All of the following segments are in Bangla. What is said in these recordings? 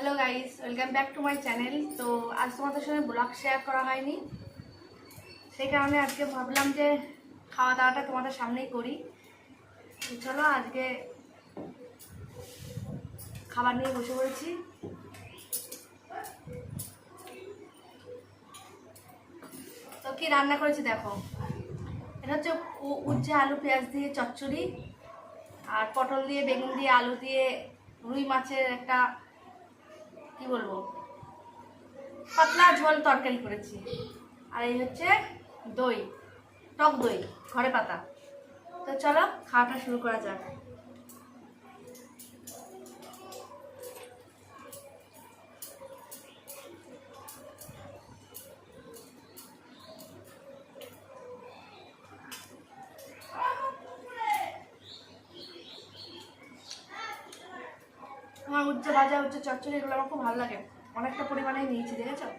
Hello guys, welcome back to my channel. তো আজ তোমাদের সঙ্গে ব্লগ শেয়ার করা হয়নি, সেই কারণে আজকে ভাবলাম যে খাওয়া দাওয়াটা তোমাদের সামনেই করি। তো চলো আজকে খাবার নিয়ে বসে পড়েছি। তো কি রান্না করেছি দেখো, এটা হচ্ছে উচ্ছে আলু পেঁয়াজ দিয়ে চচ্চড়ি, আর পটল দিয়ে বেগুন দিয়ে আলু দিয়ে রুই মাছের একটা কি বলবো পাতলা ঝোল তরকারি করেছি। আর এই হচ্ছে দই, টক দই ঘরে পাতা। তো চলো খাওয়াটা শুরু করা যাক। আমার উচ্ছে ভাজা উচ্ছে চচ্চড়ি এগুলো আমার খুব ভালো লাগে, অনেকটা পরিমাণে নিয়েছি, দেখেছো?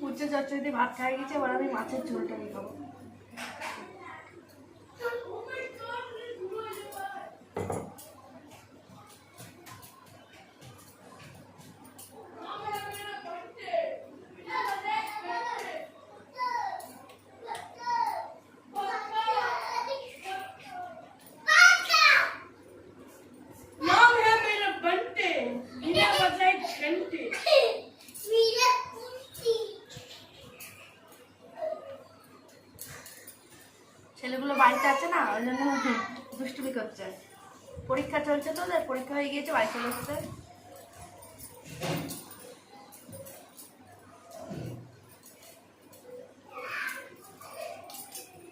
উচ্ছে চচ্চড়ি দিয়ে ভাত খাই গেছে, এবার আমি মাছের ঝোলটা নিয়ে খাবো। ছেলেগুলো বাড়িতে আছে না, ওই জন্য দুষ্টুমি করছে। পরীক্ষা চলছে তো, পরীক্ষা হয়ে গিয়েছে, বাড়ি চলে এসছে।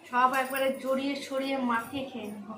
সব একবারে জড়িয়ে সরিয়ে মাখিয়ে খেয়ে নেব।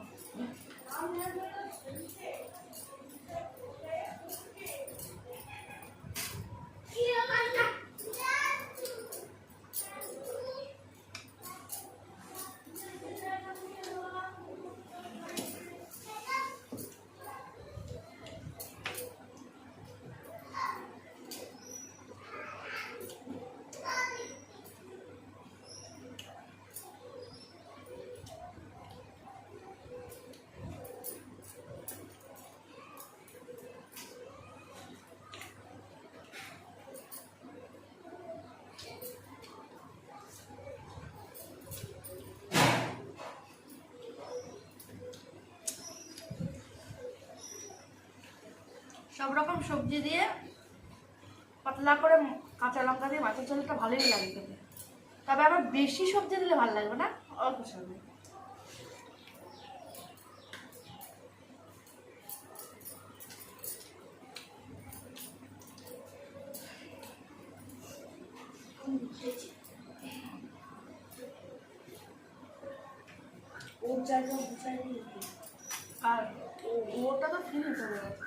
সব রকম সবজি দিয়ে পাতলা করে কাঁচা লঙ্কা দিয়ে মাছের ঝোলটা ভালোই লাগে খেতে। তবে আমার বেশি সবজি দিলে ভালো লাগবে না, অল্প সবজি। আর ওটা তো ফিল করে গেছে।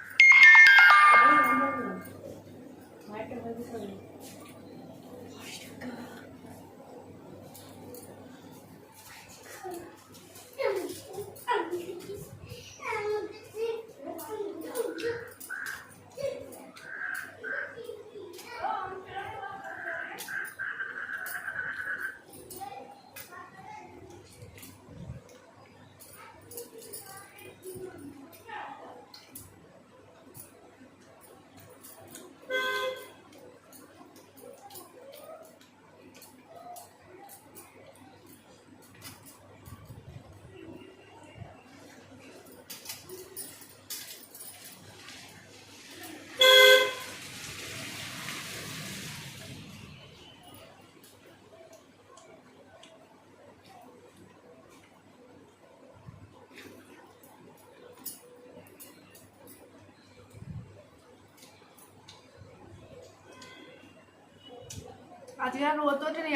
আজকে আর রোদ ওঠেনি,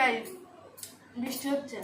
বৃষ্টি হচ্ছে।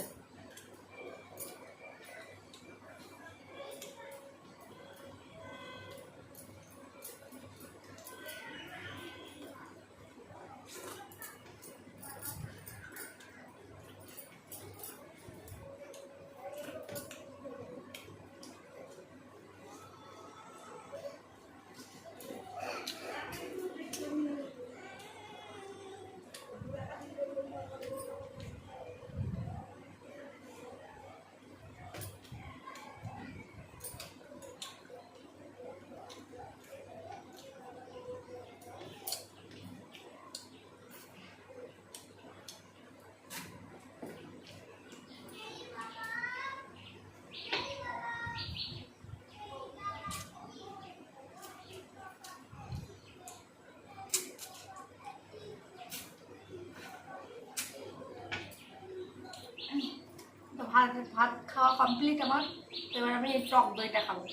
তো ভাত খাওয়া কমপ্লিট আমার। এবার আমি এই টক দইটা খাবো।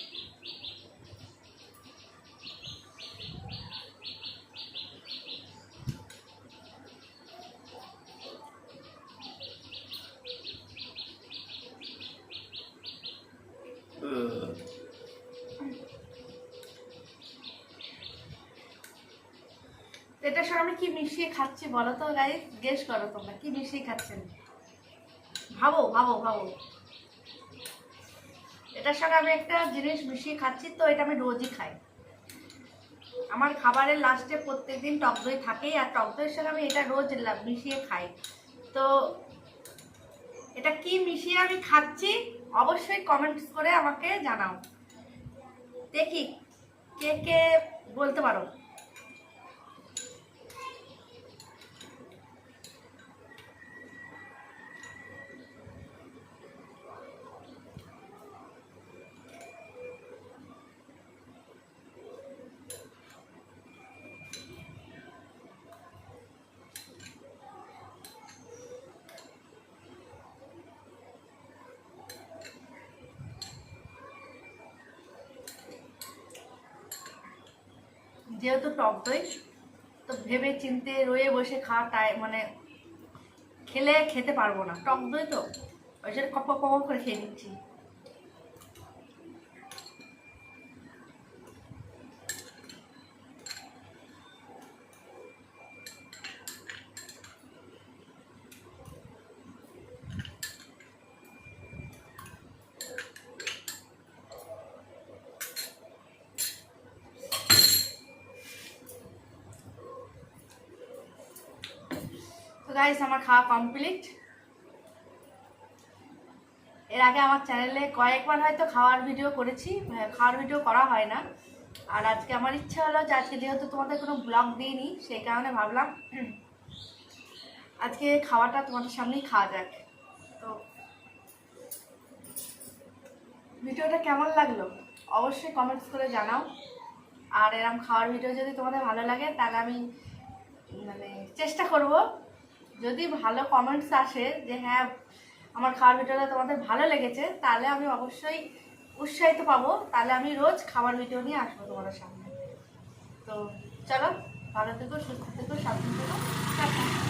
এটার সঙ্গে আমি কি মিশিয়ে খাচ্ছি বলো তো গাইস, গেস করো তোমরা কি মিশিয়ে খাচ্ছেন। ভাবো ভাবো ভাবো। এটার সঙ্গে আমি একটা জিনিস মিশিয়ে খাচ্ছি, তো এটা আমি রোজই খাই। আমার খাবারের লাস্টে প্রত্যেকদিন টক দই থাকেই, আর টক দইয়ের সঙ্গে আমি এটা রোজ মিশিয়ে খাই। তো এটা কি মিশিয়ে আমি খাচ্ছি অবশ্যই কমেন্টস করে আমাকে জানাও, দেখি কে কে বলতে পারো। যেহেতু টক দই, তো ভেবে চিনতে রয়ে বসে খাওয়া মানে খেলে খেতে পারবো না, টক দই তো ওই জন্য কপ কপ করে খেয়ে নিচ্ছি। তো গাইস আমার খাওয়া কমপ্লিট। এর আগে আমার চ্যানেলে কয়েকবার হয়তো খাওয়ার ভিডিও করেছি, খাওয়ার ভিডিও করা হয় না। আর আজকে আমার ইচ্ছা হলো যে আজকে যেহেতু তোমাদের কোনো ব্লগ দিইনি, সেই কারণে ভাবলাম আজকে খাওয়াটা তোমাদের সামনেই খাওয়া যাক। তো ভিডিওটা কেমন লাগলো অবশ্যই কমেন্টস করে জানাও। আর এরকম খাওয়ার ভিডিও যদি তোমাদের ভালো লাগে তাহলে আমি মানে চেষ্টা করব, যদি ভালো কমেন্টস আসে যে হ্যাঁ আমার খাওয়ার ভিডিওটা তোমাদের ভালো লেগেছে, তাহলে আমি অবশ্যই উৎসাহিত পাবো, তাহলে আমি রোজ খাবার ভিডিও নিয়ে আসবো তোমাদের সামনে। তো চলো, ভালো থেকো, সুস্থ থেকো, সাবধান থেকো, টাটা।